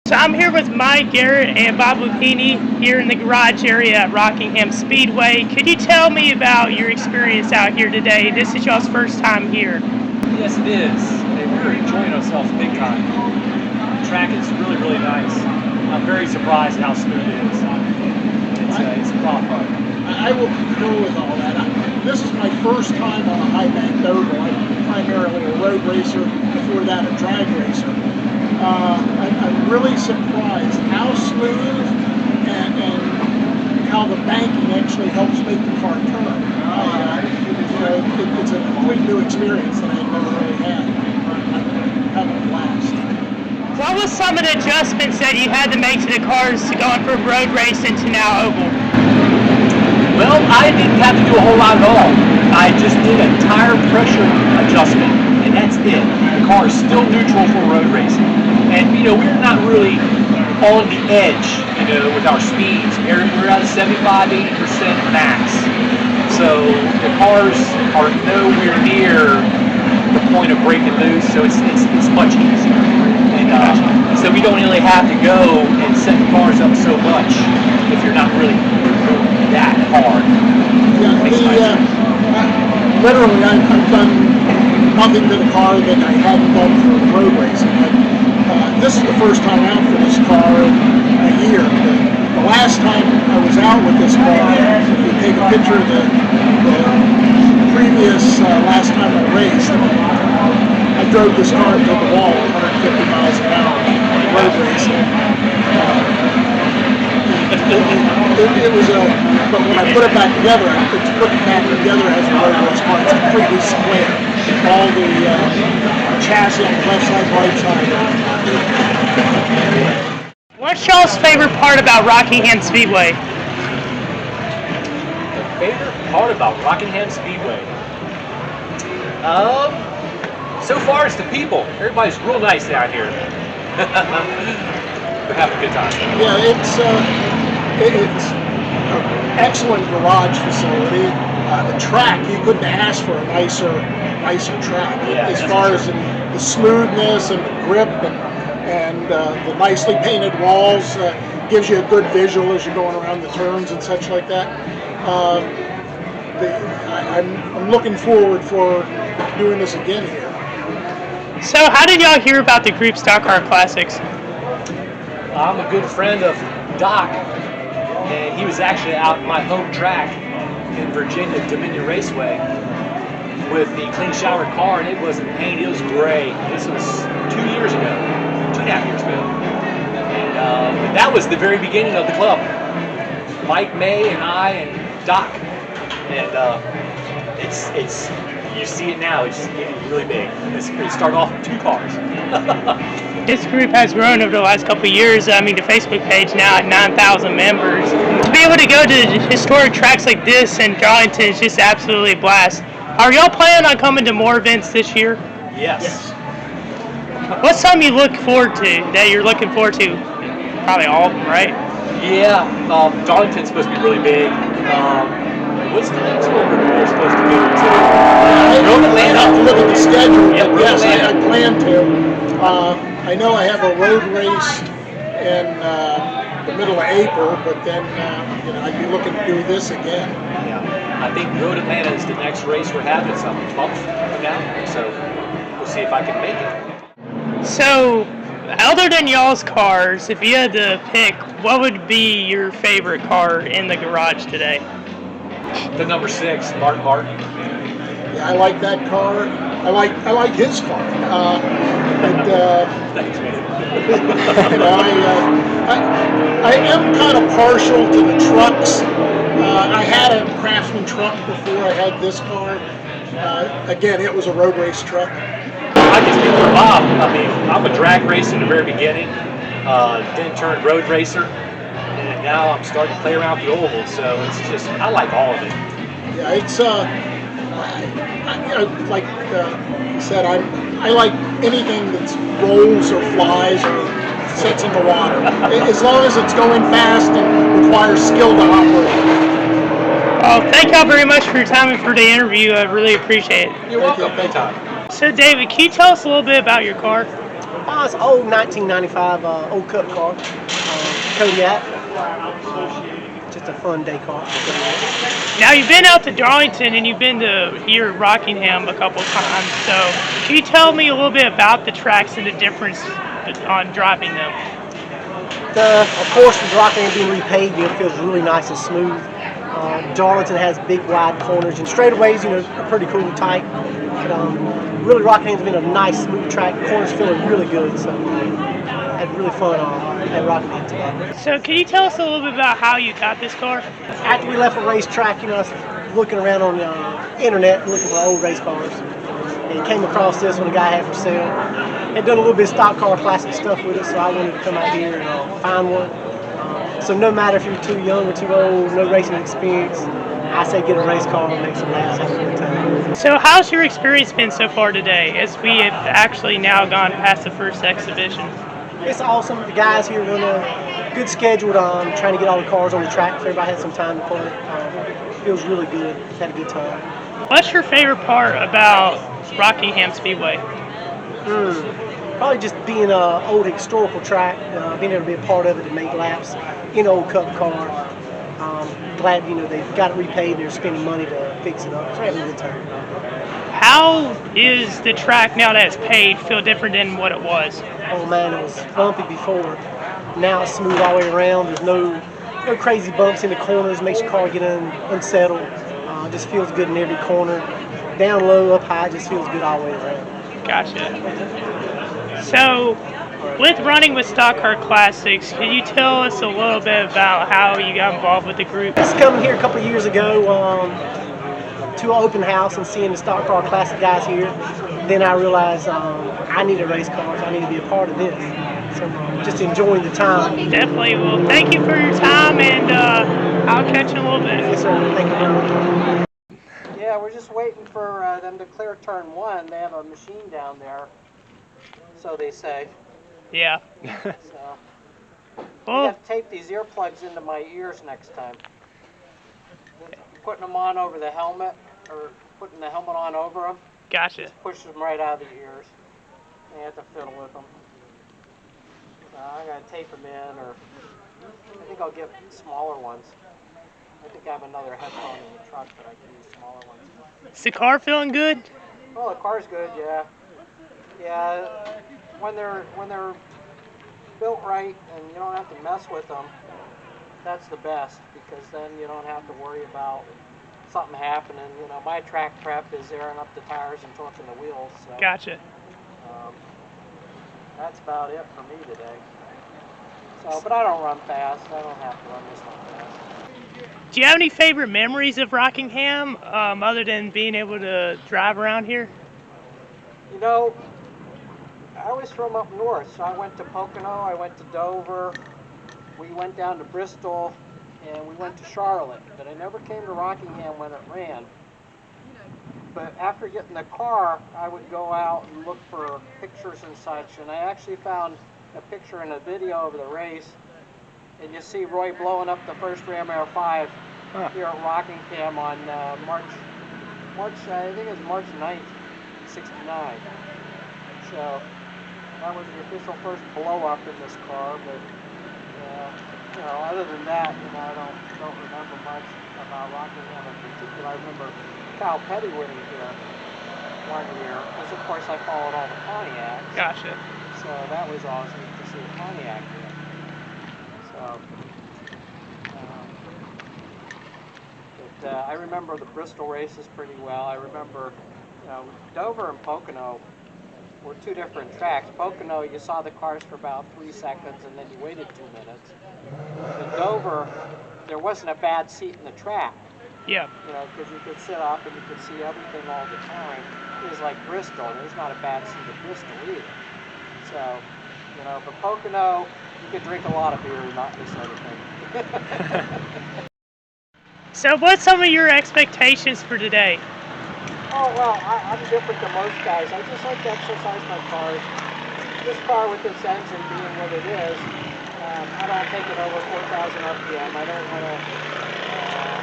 So I'm here with Mike Garrett and Bob Lupini here in the garage area at Rockingham Speedway. Could you tell me about your experience out here today? This is y'all's first time here. Yes, it is. And we're enjoying ourselves big time. The track is really, really nice. I'm very surprised at how smooth it is. It's a lot of fun. I will concur with all that. This is my first time on a high bank oval. I'm primarily a road racer, before that a drag racer. I'm really surprised how smooth and how the banking actually helps make the car turn. It's a complete new experience that I've never really had. I'm having a blast. What was some of the adjustments that you had to make to the cars to going from road racing to now oval? Well, I didn't have to do a whole lot at all. I just did a tire pressure adjustment, and that's it. The car is still neutral for road racing. And, we're not really on the edge, with our speeds. We're at a 75-80% max. So the cars are nowhere near the point of breaking loose, so it's much easier. And so we don't really have to go and set the cars up so much if you're not really that hard. Yeah, literally, I've done nothing to the car that I hadn't done for road racing. This is the first time out for this car in a year. The last time I was out with this car, if you take a picture of the previous last time I raced, I drove this car into the wall at 150 miles an hour road racing. It was but when I put it back together, it's put back together as a road race car. It's completely square. All the chassis on the left side, right side. What's y'all's favorite part about Rockingham Speedway? The favorite part about Rockingham Speedway? So far it's the people. Everybody's real nice down here. We're having a good time. Yeah, it's an excellent garage facility. The track, you couldn't ask for a nicer track. Yeah, as far as the smoothness and the grip and the nicely painted walls, gives you a good visual as you're going around the turns and such like that. I'm looking forward for doing this again here. So how did y'all hear about the Group Stock Car Classics? I'm a good friend of Doc, and he was actually out at my home track in Virginia, Dominion Raceway, with the clean shower car, and it wasn't paint, it was gray. This was 2.5 years ago. And that was the very beginning of the club. Mike May and I and Doc. And it's you see it now, it's getting really big. It started off with 2 cars. This group has grown over the last couple of years. I mean, the Facebook page now at 9,000 members. To be able to go to historic tracks like this in Darlington is just absolutely a blast. Are y'all planning on coming to more events this year? Yes. What's something you look forward to, that you're looking forward to? Probably all of them, right? Yeah, Darlington's supposed to be really big. What's the next one we're supposed to go to? I have to look at the schedule. Yep, yes, I plan to. I know I have a road race in the middle of April, but then I'd be looking to do this again. Yeah, I think Road Atlanta is the next race we're having. It's a month from now, so we'll see if I can make it. So, other than y'all's cars, if you had to pick, what would be your favorite car in the garage today? The number 6, Martin. Yeah, I like that car. I like his car. Thanks, man. I am kind of partial to the trucks. I had a Craftsman truck before I had this car. Again, it was a road race truck. I can speak for Bob. I mean, I'm a drag racer in the very beginning, then turned road racer, and now I'm starting to play around with the oval. So it's just, I like all of it. Yeah, it's like you said, I like anything that rolls or flies or sits in the water, as long as it's going fast and requires skill to operate. Well, thank y'all very much for your time and for the interview. I really appreciate it. You're welcome. Anytime. So, David, can you tell us a little bit about your car? It's an old 1995 old Cup car, Kodiak. Just a fun day car. Now you've been out to Darlington and you've been to here at Rockingham a couple times. So can you tell me a little bit about the tracks and the difference on driving them? Of course, with Rockingham being repaved, it feels really nice and smooth. Darlington has big, wide corners and straightaways, are pretty cool and tight. But really, Rockingham's been a nice, smooth track. The corners feeling really good, so I had really fun at Rockingham today. So can you tell us a little bit about how you got this car? After we left a racetrack, I was looking around on the internet, looking for old race cars, and came across this one a guy had for sale. Had done a little bit of stock car classic stuff with it, so I wanted to come out here and find one. So no matter if you're too young or too old, no racing experience, I say get a race car and make some laps, have a good time. So how's your experience been so far today, as we have actually now gone past the first exhibition? It's awesome. The guys here run a good schedule, trying to get all the cars on the track. So everybody had some time to play. Feels really good. Had a good time. What's your favorite part about Rockingham Speedway? Probably just being an old historical track, being able to be a part of it and make laps in an old Cup car. Glad they've got it repaved. They're spending money to fix it up. So having a good time. How is the track now that it's paved feel different than what it was? Oh man, it was bumpy before. Now it's smooth all the way around. There's no crazy bumps in the corners. Makes your car get unsettled. Just feels good in every corner. Down low, up high, just feels good all the way around. Gotcha. So, with running with Stock Car Classics, can you tell us a little bit about how you got involved with the group? Just coming here a couple of years ago to an open house and seeing the Stock Car Classic guys here, then I realized I need a race car, so I need to be a part of this. So just enjoying the time. Definitely. Well, thank you for your time, and I'll catch you in a little bit. Yes, sir. Thank you very much. Yeah, we're just waiting for them to clear turn one. They have a machine down there, so they say. Yeah. So I Well, have to tape these earplugs into my ears next time. Putting them on over the helmet, or putting the helmet on over them, gotcha. pushes them right out of the ears. You have to fiddle with them. So I gotta tape them in, or I think I'll get smaller ones. I think I have another headphone in the truck, but I can use smaller ones. Is the car feeling good? Oh, the car's good, yeah. Yeah, when they're built right and you don't have to mess with them, that's the best, because then you don't have to worry about something happening. My track prep is airing up the tires and torquing the wheels. So, Gotcha. that's about it for me today. So, but I don't run fast. I don't have to run this one fast. Do you have any favorite memories of Rockingham, other than being able to drive around here? I was from up north, so I went to Pocono, I went to Dover, we went down to Bristol, and we went to Charlotte, but I never came to Rockingham when it ran. But after getting the car, I would go out and look for pictures and such, and I actually found a picture and a video of the race, and you see Roy blowing up the first Ram Air 5 here at Rockingham on March, I think it was March 9th, 69. So that was the official first blow up in this car, but other than that, I don't remember much about Rockingham in particular. I remember Kyle Petty winning here one year, because of course I followed all the Pontiacs. Gotcha. So that was awesome to see a Pontiac here. So, but I remember the Bristol races pretty well. I remember, Dover and Pocono were two different tracks. Pocono, you saw the cars for about 3 seconds and then you waited 2 minutes. In Dover, there wasn't a bad seat in the track. Yeah. Because you could sit up and you could see everything all the time. It was like Bristol. There's not a bad seat at Bristol either. So, but Pocono, you could drink a lot of beer and not miss anything. So what's some of your expectations for today? Oh, well, I'm different than most guys. I just like to exercise my cars. This car with its engine being what it is, I don't take it over 4,000 RPM. I don't want to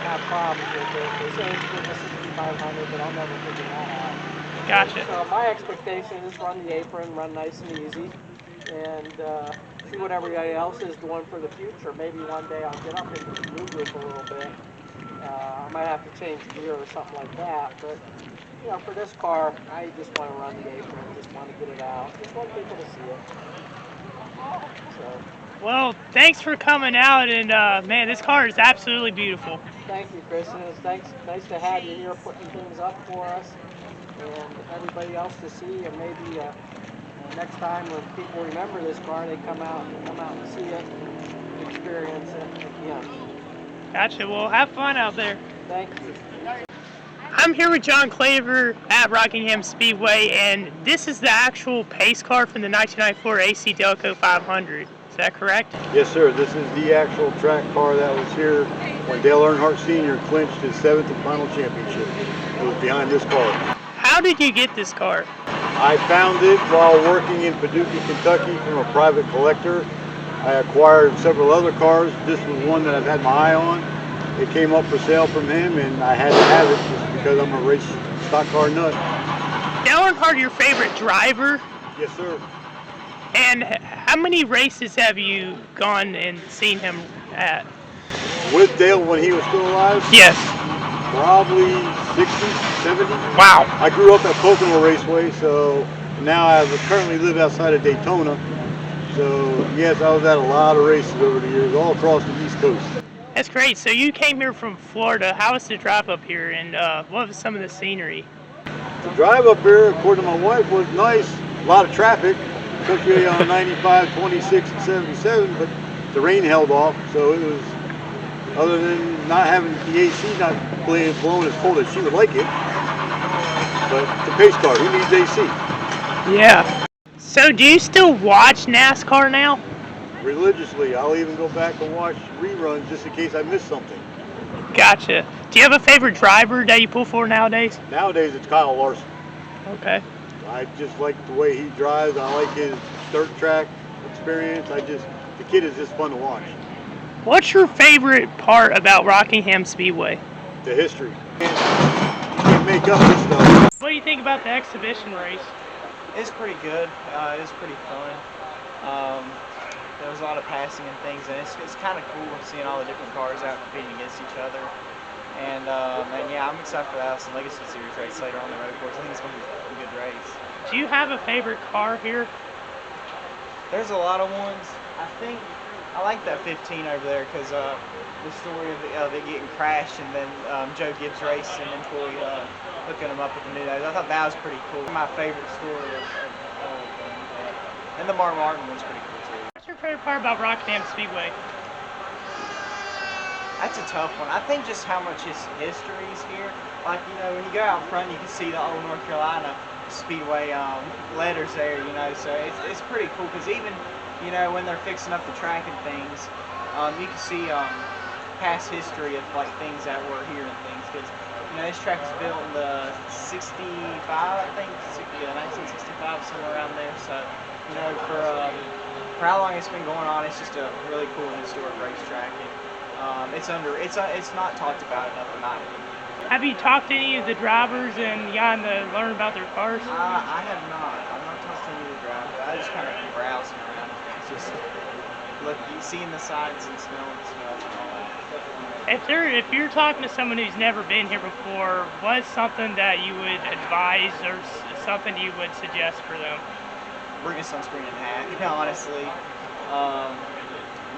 have problems with it. They say it's good to 6,500, but I'll never figure that out. Gotcha. So my expectation is run the apron, run nice and easy. and see what everybody else is doing for the future. Maybe one day I'll get up into the new group a little bit. I might have to change gear or something like that, but you know, for this car, I just want to run the apron, just want to get it out, just want people to see it. So, Well, thanks for coming out, and man, this car is absolutely beautiful. thank you, Chris, and it's nice to have you here putting things up for us and everybody else to see, and maybe next time when people remember this car, they come out and see it, and experience it again. Gotcha. Well, have fun out there. Thank you. I'm here with John Claver at Rockingham Speedway, and this is the actual pace car from the 1994 AC Delco 500. Is that correct? Yes, sir. This is the actual track car that was here when Dale Earnhardt Sr. clinched his 7th and final championship. It was behind this car. How did you get this car? I found it while working in Paducah, Kentucky from a private collector. I acquired several other cars. This was one that I've had my eye on. It came up for sale from him, and I had to have it just because I'm a race stock car nut. Dale Earnhardt, your favorite driver? Yes, sir. And how many races have you gone and seen him at? With Dale when he was still alive? Yes. Probably 60, 70. Wow. I grew up at Pocono Raceway, so now I currently live outside of Daytona. So yes, I was at a lot of races over the years, all across the East Coast. That's great. So you came here from Florida. How was the drive up here, and what was some of the scenery? The drive up here, according to my wife, was nice. A lot of traffic, particularly on 95, 26, and 77, but the rain held off, so it was, other than not having the AC not blowing as cold as she would like it, but it's a pace car. Who needs AC? Yeah. So do you still watch NASCAR now? Religiously. I'll even go back and watch reruns just in case I miss something. Gotcha. Do you have a favorite driver that you pull for nowadays? Nowadays it's Kyle Larson. Okay. I just like the way he drives. I like his dirt track experience. The kid is just fun to watch. What's your favorite part about Rockingham Speedway? The history. You can't make up this stuff. What do you think about the exhibition race? It's pretty good. It was pretty fun. There was a lot of passing and things, and it's kind of cool seeing all the different cars out competing against each other. And yeah, I'm excited for the Allison Legacy Series race later on the road course. I think it's going to be a good race. Do you have a favorite car here? There's a lot of ones. I think I like that 15 over there because the story of it getting crashed and then Joe Gibbs racing and Troy hooking them up with the new nose. I thought that was pretty cool. My favorite story of all of them. And the Mark Martin one's pretty cool too. What's your favorite part about Rockingham Speedway? That's a tough one. I think just how much history is here. Like, you know, when you go out front, you can see the old North Carolina Speedway letters there, you know, so it's pretty cool because even, you know, when they're fixing up the track and things, you can see past history of like things that were here and things because, you know, this track was built in the 65, I think, 1965, somewhere around there, so, you know, for how long it's been going on, it's just a really cool historic racetrack. And, it's not talked about enough in my opinion. Have you talked to any of the drivers and gotten to learn about their cars? I have not. I've not talked to any of the drivers. I just kind of browsing around. It's just seeing the sights and smelling the stuff and all that. If you're talking to someone who's never been here before, what's something that you would advise or something you would suggest for them? Bring a sunscreen and hat, honestly.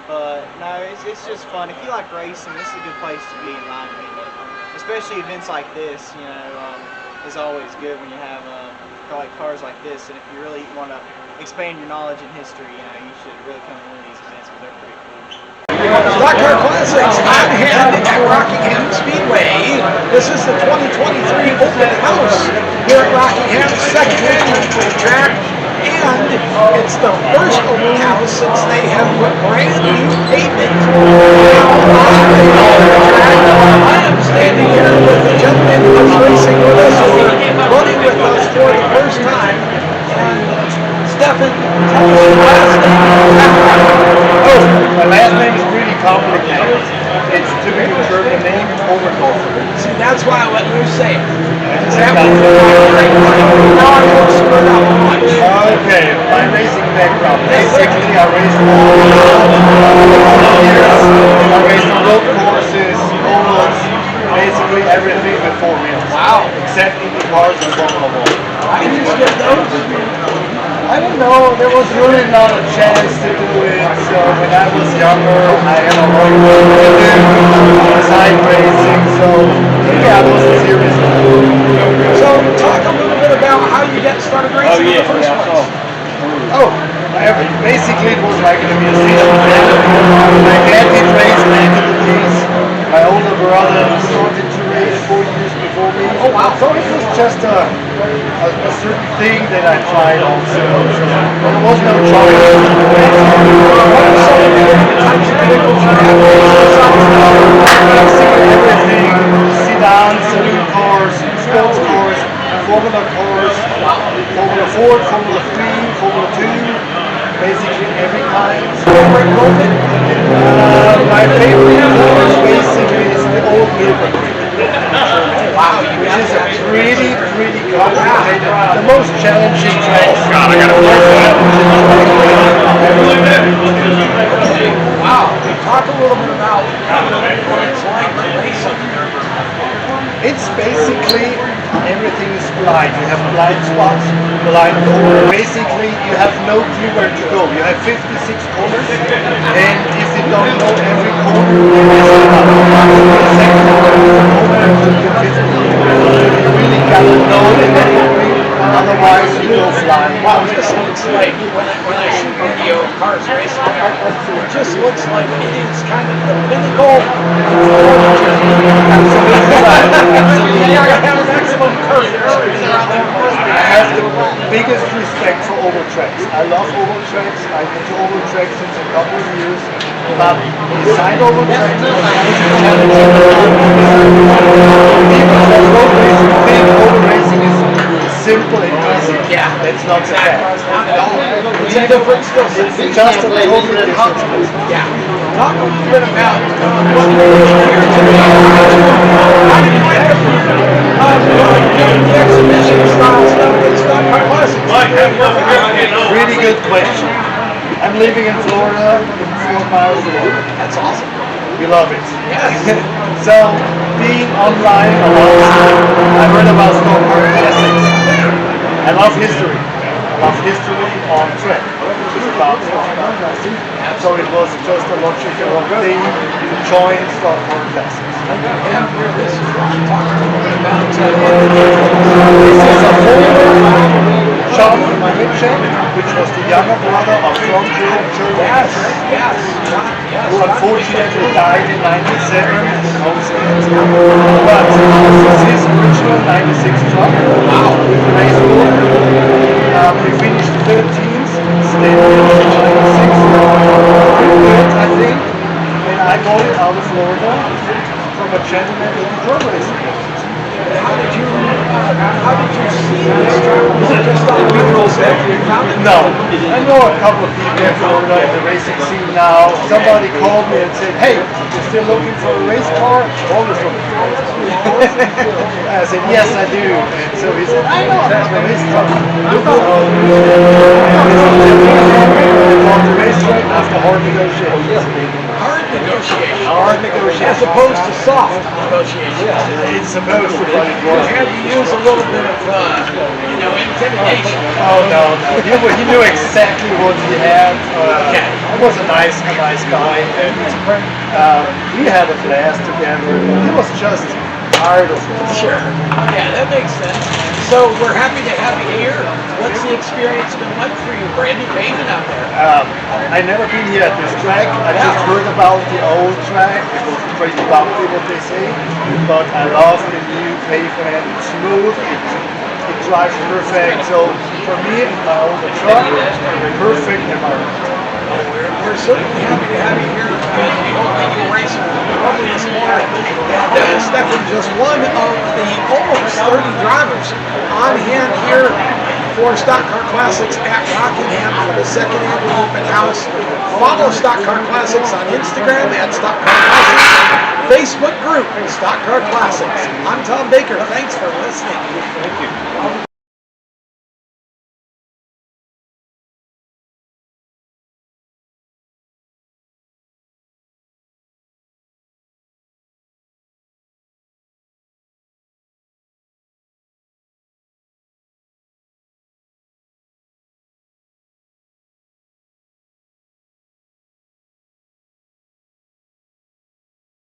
But no, it's just fun. If you like racing, this is a good place to be in my opinion. Especially events like this, you know, is always good when you have like cars like this. And if you really want to expand your knowledge in history, you know, you should really come to one of these events because they're pretty cool. Stock Car Classics on hand at Rockingham Speedway. This is the 2023 open house here at Rockingham's second annual track. And it's the first open house since they have put brand new pavement on the track. I am standing here with the gentleman who's racing with us or running with us for the first time. And Stefan, tell us your last name. Oh, my last name is really complicated. It's typical German name, Overkopf. See, that's why I let you say it. Is that what you want? Now I want to spread out much. Okay, my racing background. Basically, I raced all years. I raced on road courses, ovals, basically everything with four wheels. Wow. Except in the cars and Formula One. Why did you skip those? I don't know, there was really not a chance to do it. So when I was younger, I had a lot of work to do, side racing. So yeah, I wasn't serious. So talk a little bit about how you got started racing in the first place. Basically it was like a museum. My dad did race back in the days. My older brother started to race 4 years before me. Oh wow! So it was just a certain thing that I tried also. So there was no choice. What are some of the different types of vehicles you have Basically everything. Sedans, saloon cars, sports cars, Formula cars, Formula Ford, Formula 3, Formula 2. Basically every kind. My favorite course basically is the old Nürburgring. Wow, which is a pretty complicated, the most challenging track. God, I got Wow, talk a little bit about what it's like to race on the Nürburgring. It's basically everything is blind. You have blind spots, blind corners. Basically, you have no clue where to go. You have 56 corners, and if you don't know every corner, you really gotta know everything. Otherwise, you go flying. Wow, this looks like when I see video of cars racing there, it just looks like it is kind of the pinnacle. I have the biggest respect for oval tracks. I love oval tracks. I've been to oval tracks since a couple of years. But beside oval tracks, people that road racing think oval racing is simple and easy. Yeah, that's not the fact. It's a different skill set. It's just a totally different skill set. Yeah. Talk a little bit about what brings you here today. How did you end up doing the exhibition style stuff with stock car classics? Really good question. I'm living in Florida, 4 miles away. That's awesome. We love it. Yes. So, being online allows I heard about stock car classics. I love history. I love history on track, which is about stock car classics. So it was just a logical thing to join stock car classics. This is talk a little bit about This is a former John Mitchell, which was the younger brother of John yes. who unfortunately died in 97 in Homestead. But this is his original 96 truck. Wow. With the race book. We finished 13th, stayed in 96. I think. And I got it out of Florida from a gentleman who did road racing. How did you see this track? Was it just on the rules that you found it? No. I know a couple of people in Florida in the racing scene now. Somebody called me and said, hey, you're still looking for a race car? Always looking for a race car. I said, yes, I do. And so he said, I know that's the race car. I bought the race car after hard negotiations. Hard negotiation. Hard negotiation. As opposed to soft negotiation. It's supposed to, but it You wasn't. had to use a little bit of, intimidation. Oh no, he knew exactly what he had. He was a nice guy, and we had a blast together. He was just tired of it. Sure. Yeah, that makes sense. So we're happy to have you here. What's the experience been like for you? Brand new pavement out there. I've never been here at this track. I just heard about the old track. It was pretty bumpy, what they say. But I love the new pavement. It's smooth. It drives perfect. So for me, my older truck, perfect environment. We're certainly happy to have you here. We hope that you'll race probably this morning. And Stefan, just one of the almost 30 drivers on hand here for Stock Car Classics at Rockingham for the second annual open house. Follow Stock Car Classics on Instagram at Stock Car Classics, Facebook group Stock Car Classics. I'm Tom Baker. Thanks for listening. Thank you.